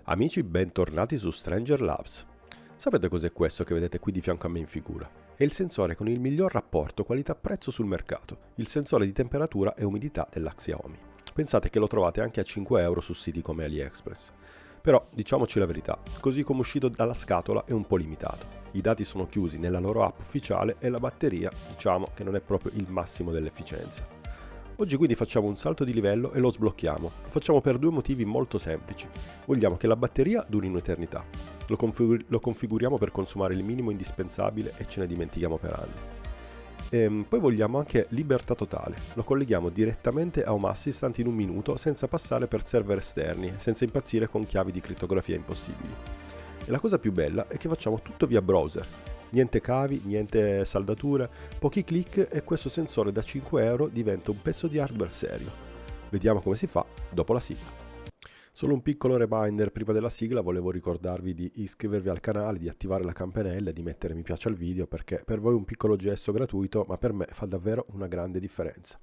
Amici, bentornati su Stranger Labs. Sapete cos'è questo che vedete qui di fianco a me in figura? È il sensore con il miglior rapporto qualità-prezzo sul mercato, il sensore di temperatura e umidità della Xiaomi. Pensate che lo trovate anche a 5 euro su siti come AliExpress. Però, diciamoci la verità, così come uscito dalla scatola è un po' limitato. I dati sono chiusi nella loro app ufficiale e la batteria, diciamo che non è proprio il massimo dell'efficienza. Oggi quindi facciamo un salto di livello e lo sblocchiamo. Lo facciamo per due motivi molto semplici. Vogliamo che la batteria duri un'eternità. Lo configuriamo per consumare il minimo indispensabile e ce ne dimentichiamo per anni. Poi vogliamo anche libertà totale. Lo colleghiamo direttamente a Home Assistant in un minuto senza passare per server esterni, senza impazzire con chiavi di crittografia impossibili. E la cosa più bella è che facciamo tutto via browser. Niente cavi, niente saldature, pochi click e questo sensore da 5 euro diventa un pezzo di hardware serio. Vediamo come si fa dopo la sigla. Solo un piccolo reminder prima della sigla, volevo ricordarvi di iscrivervi al canale, di attivare la campanella e di mettere mi piace al video perché per voi è un piccolo gesto gratuito, ma per me fa davvero una grande differenza.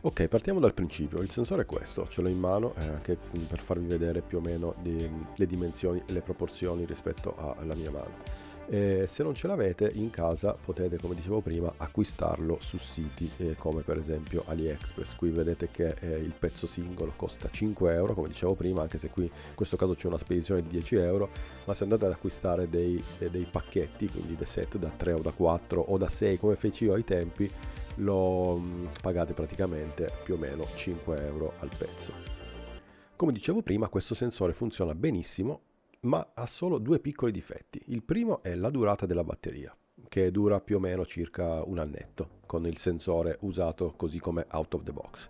Ok, partiamo dal principio. Il sensore è questo, ce l'ho in mano anche per farvi vedere più o meno le dimensioni e le proporzioni rispetto alla mia mano. Se non ce l'avete in casa potete, come dicevo prima, acquistarlo su siti come per esempio AliExpress. Qui vedete che il pezzo singolo costa 5 euro, come dicevo prima, anche se qui in questo caso c'è una spedizione di 10 euro, ma se andate ad acquistare dei pacchetti, quindi dei set da 3 o da 4 o da 6 come feci io ai tempi, lo pagate praticamente più o meno 5 euro al pezzo. Come dicevo prima, questo sensore funziona benissimo, ma ha solo due piccoli difetti. Il primo è la durata della batteria, che dura più o meno circa un annetto, con il sensore usato così come out of the box.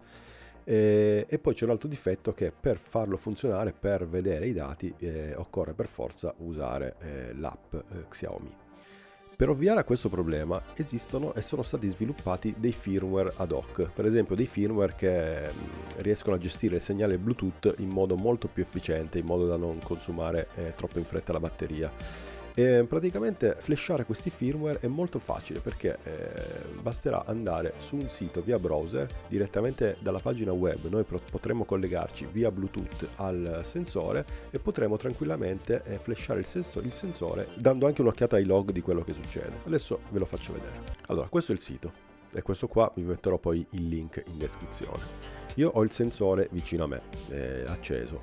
E poi c'è un altro difetto che per farlo funzionare, per vedere i dati, occorre per forza usare l'app Xiaomi. Per ovviare a questo problema esistono e sono stati sviluppati dei firmware ad hoc, per esempio dei firmware che riescono a gestire il segnale Bluetooth in modo molto più efficiente, in modo da non consumare troppo in fretta la batteria. E praticamente flashare questi firmware è molto facile perché basterà andare su un sito via browser direttamente dalla pagina web. Noi potremo collegarci via Bluetooth al sensore e potremo tranquillamente flashare il sensore dando anche un'occhiata ai log di quello che succede. Adesso ve lo faccio vedere. Allora, questo è il sito e questo qua vi metterò poi il link in descrizione. Io ho il sensore vicino a me, acceso,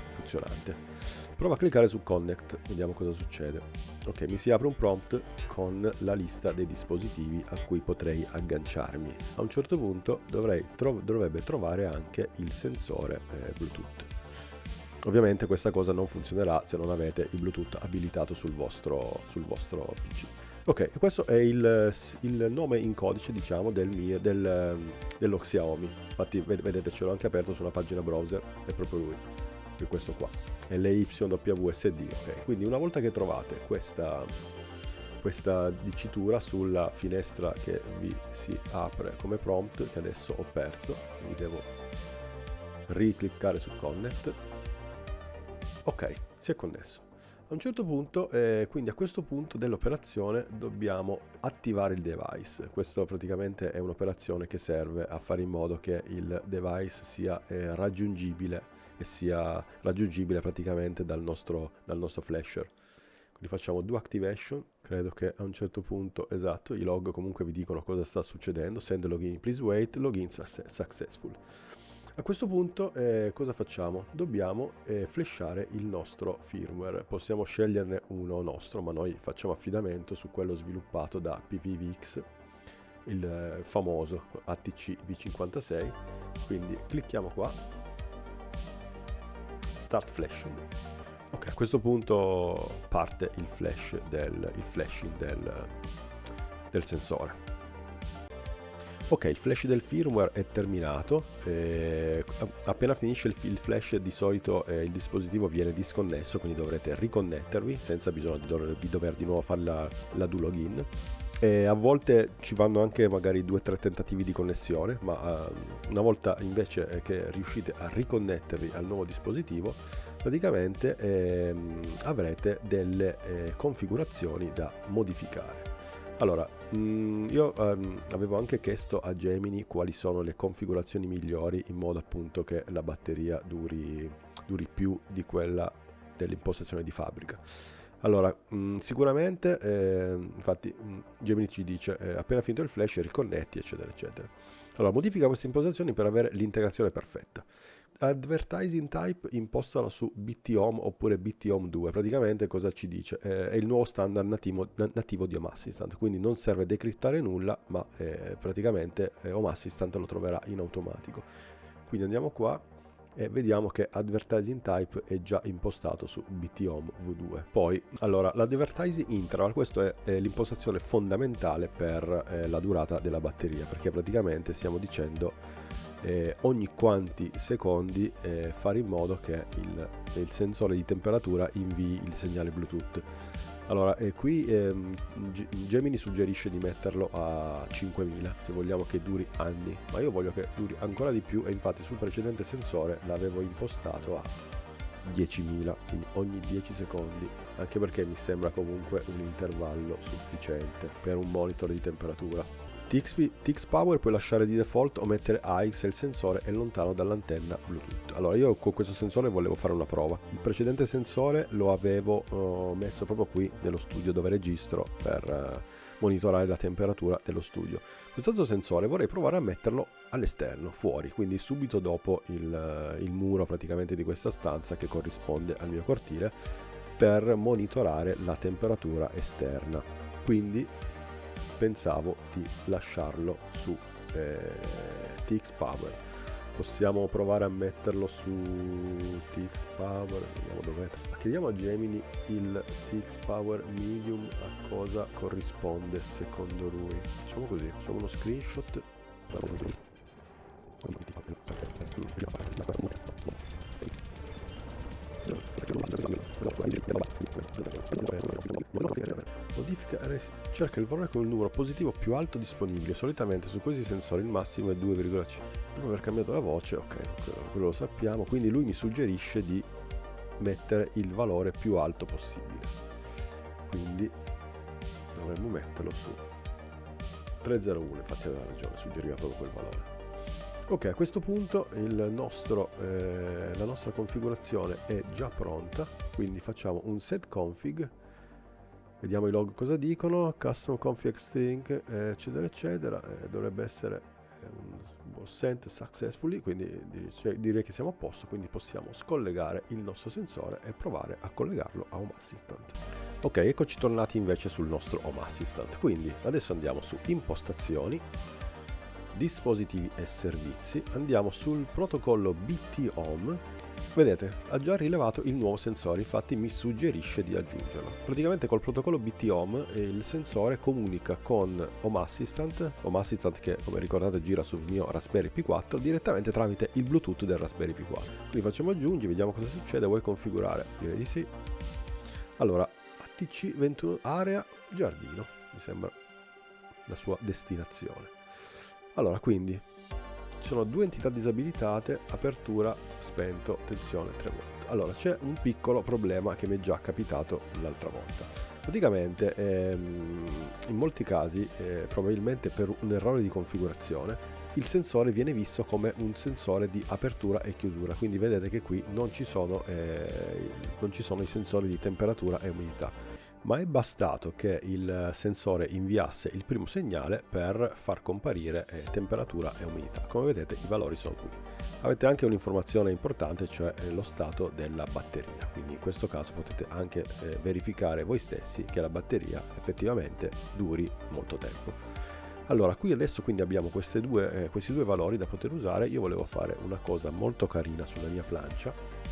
funzionante. Provo a cliccare su Connect, vediamo cosa succede. Ok, mi si apre un prompt con la lista dei dispositivi a cui potrei agganciarmi. A un certo punto dovrebbe trovare anche il sensore Bluetooth. Ovviamente questa cosa non funzionerà se non avete il Bluetooth abilitato sul vostro PC. Ok, questo è il nome in codice, diciamo, dello Xiaomi. Infatti vedete, ce l'ho anche aperto su una pagina browser, è proprio lui. Questo qua è l'EYWSD. Okay. Quindi una volta che trovate questa dicitura sulla finestra che vi si apre come prompt, che adesso ho perso, quindi devo ricliccare su Connect. Ok, si è connesso. A un certo punto, quindi a questo punto dell'operazione dobbiamo attivare il device. Questo praticamente è un'operazione che serve a fare in modo che il device sia raggiungibile e sia raggiungibile praticamente dal nostro flasher. Quindi facciamo do activation, credo che a un certo punto, esatto, i log comunque vi dicono cosa sta succedendo. Send login, please wait, login successful. A questo punto cosa facciamo? Dobbiamo flashare il nostro firmware. Possiamo sceglierne uno nostro, ma noi facciamo affidamento su quello sviluppato da PVVX, il famoso ATC V56. Quindi clicchiamo qua, Start Flashing. Ok, a questo punto parte il flashing del sensore. Ok, il flash del firmware è terminato. Appena finisce il flash di solito il dispositivo viene disconnesso, quindi dovrete riconnettervi senza bisogno di dover di nuovo fare la do login. A volte ci vanno anche magari 2 o 3 tentativi di connessione, ma una volta invece che riuscite a riconnettervi al nuovo dispositivo praticamente avrete delle configurazioni da modificare. Allora, io avevo anche chiesto a Gemini quali sono le configurazioni migliori in modo appunto che la batteria duri più di quella dell'impostazione di fabbrica. Allora, sicuramente, infatti Gemini ci dice appena finito il flash riconnetti, eccetera, eccetera. Allora, modifica queste impostazioni per avere l'integrazione perfetta. Advertising type impostala su BT-Home oppure BT-Home 2. Praticamente cosa ci dice? È il nuovo standard nativo di Home Assistant, quindi non serve decriptare nulla, ma praticamente Home Assistant lo troverà in automatico. Quindi andiamo qua e vediamo che Advertising Type è già impostato su BT-Home V2. Poi, allora, l'Advertising Interval, questa è l'impostazione fondamentale per la durata della batteria, perché praticamente stiamo dicendo ogni quanti secondi fare in modo che il sensore di temperatura invii il segnale Bluetooth. Allora, qui Gemini suggerisce di metterlo a 5000 se vogliamo che duri anni, ma io voglio che duri ancora di più, e infatti sul precedente sensore l'avevo impostato a 10.000, quindi ogni 10 secondi, anche perché mi sembra comunque un intervallo sufficiente per un monitor di temperatura. TX Power puoi lasciare di default o mettere high se il sensore è lontano dall'antenna Bluetooth. Allora, io con questo sensore volevo fare una prova. Il precedente sensore lo avevo messo proprio qui nello studio dove registro per monitorare la temperatura dello studio. Quest'altro sensore vorrei provare a metterlo all'esterno, fuori, quindi subito dopo il muro praticamente di questa stanza che corrisponde al mio cortile, per monitorare la temperatura esterna. Quindi pensavo di lasciarlo su TX Power. Possiamo provare a metterlo su TX Power, vediamo dov'è. Chiediamo a Gemini il TX Power Medium a cosa corrisponde secondo lui. Facciamo così, facciamo uno screenshot. Modifica, cerca il valore con il numero positivo più alto disponibile. Solitamente su questi sensori il massimo è 2,5. Dopo aver cambiato la voce, ok, quello lo sappiamo. Quindi lui mi suggerisce di mettere il valore più alto possibile. Quindi dovremmo metterlo su 301. Infatti aveva ragione, suggeriva proprio quel valore. Ok, a questo punto la nostra configurazione è già pronta, quindi facciamo un set config, vediamo i log cosa dicono, custom config string, eccetera eccetera, dovrebbe essere un sent successfully, quindi direi che siamo a posto, quindi possiamo scollegare il nostro sensore e provare a collegarlo a Home Assistant. Ok, eccoci tornati invece sul nostro Home Assistant, quindi adesso andiamo su impostazioni, dispositivi e servizi, andiamo sul protocollo BT Home. Vedete, ha già rilevato il nuovo sensore, infatti mi suggerisce di aggiungerlo. Praticamente col protocollo BT Home il sensore comunica con Home Assistant che come ricordate gira sul mio Raspberry Pi 4 direttamente tramite il Bluetooth del Raspberry Pi 4. Quindi facciamo aggiungi, vediamo cosa succede. Vuoi configurare? Direi di sì. Allora, ATC 21 area giardino, mi sembra la sua destinazione. Allora, quindi ci sono due entità disabilitate, apertura, spento, tensione 3 volt. Allora, c'è un piccolo problema che mi è già capitato l'altra volta. Praticamente, in molti casi, probabilmente per un errore di configurazione, il sensore viene visto come un sensore di apertura e chiusura. Quindi vedete che qui non ci sono i sensori di temperatura e umidità. Ma è bastato che il sensore inviasse il primo segnale per far comparire temperatura e umidità. Come vedete i valori sono qui. Avete anche un'informazione importante, cioè lo stato della batteria, quindi in questo caso potete anche verificare voi stessi che la batteria effettivamente duri molto tempo. Allora, qui adesso quindi abbiamo questi due valori da poter usare. Io volevo fare una cosa molto carina sulla mia plancia.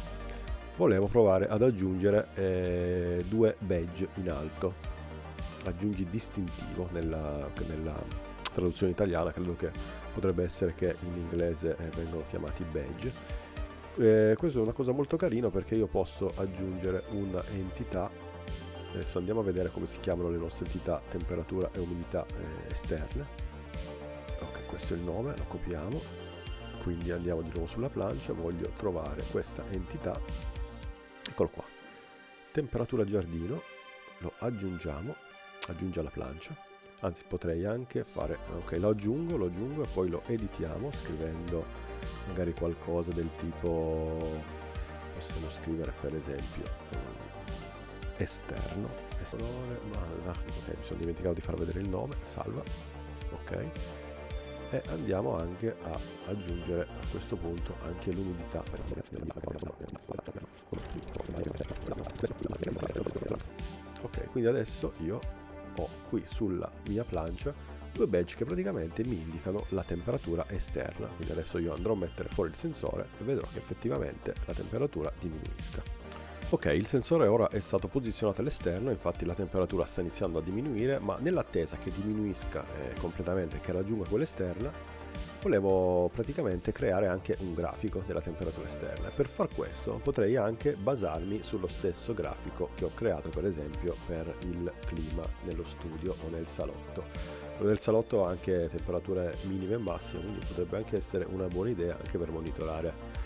Volevo provare ad aggiungere due badge in alto. Aggiungi distintivo nella traduzione italiana, credo che potrebbe essere che in inglese vengono chiamati badge. Questa è una cosa molto carina perché io posso aggiungere una entità. Adesso andiamo a vedere come si chiamano le nostre entità temperatura e umidità esterne. Ok, questo è il nome, lo copiamo. Quindi andiamo di nuovo sulla plancia, voglio trovare questa entità. Eccolo qua, temperatura giardino, lo aggiungiamo, aggiunge alla plancia, anzi potrei anche fare, ok, lo aggiungo e poi lo editiamo scrivendo magari qualcosa del tipo, possiamo scrivere per esempio esterno, ok, mi sono dimenticato di far vedere il nome, salva, ok, e andiamo anche a aggiungere a questo punto anche l'umidità. Ok, quindi adesso io ho qui sulla mia plancia due badge che praticamente mi indicano la temperatura esterna, quindi adesso io andrò a mettere fuori il sensore e vedrò che effettivamente la temperatura diminuisca. Ok, il sensore ora è stato posizionato all'esterno, infatti la temperatura sta iniziando a diminuire, ma nell'attesa che diminuisca completamente e che raggiunga quella esterna, volevo praticamente creare anche un grafico della temperatura esterna. Per far questo potrei anche basarmi sullo stesso grafico che ho creato per esempio per il clima nello studio o nel salotto. Nel salotto ha anche temperature minime e massime, quindi potrebbe anche essere una buona idea anche per monitorare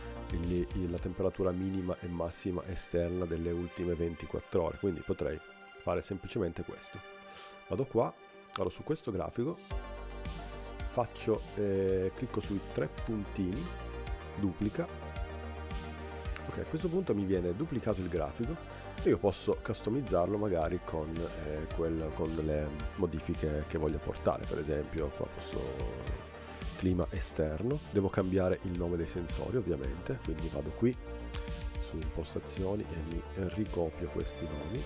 la temperatura minima e massima esterna delle ultime 24 ore. Quindi potrei fare semplicemente questo. Vado qua, vado su questo grafico, faccio clicco sui tre puntini, duplica. Ok, a questo punto mi viene duplicato il grafico e io posso customizzarlo magari con le modifiche che voglio portare. Per esempio qua posso clima esterno, devo cambiare il nome dei sensori ovviamente, quindi vado qui su impostazioni e mi ricopio questi nomi.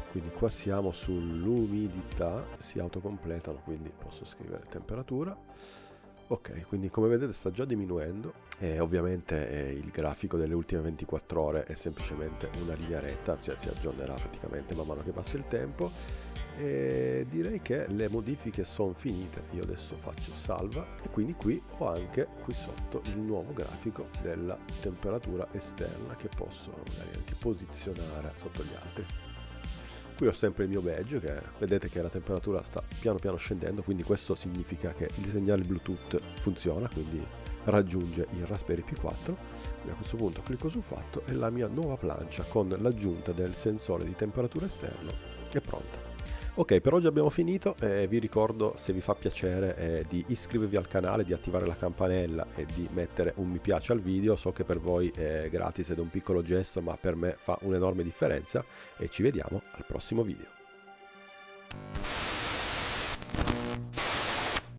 Quindi qua siamo sull'umidità, si autocompletano, quindi posso scrivere temperatura. Ok, quindi come vedete sta già diminuendo e ovviamente il grafico delle ultime 24 ore è semplicemente una linea retta, cioè si aggiornerà praticamente man mano che passa il tempo, e direi che le modifiche sono finite. Io adesso faccio salva e quindi qui ho anche qui sotto il nuovo grafico della temperatura esterna che posso magari anche posizionare sotto gli altri. Qui ho sempre il mio badge, che vedete che la temperatura sta piano piano scendendo, quindi questo significa che il segnale Bluetooth funziona, quindi raggiunge il Raspberry Pi 4. Quindi a questo punto clicco su fatto e la mia nuova plancia con l'aggiunta del sensore di temperatura esterno è pronta. Ok, per oggi abbiamo finito, vi ricordo, se vi fa piacere, di iscrivervi al canale, di attivare la campanella e di mettere un mi piace al video. So che per voi è gratis ed è un piccolo gesto, ma per me fa un'enorme differenza, e ci vediamo al prossimo video.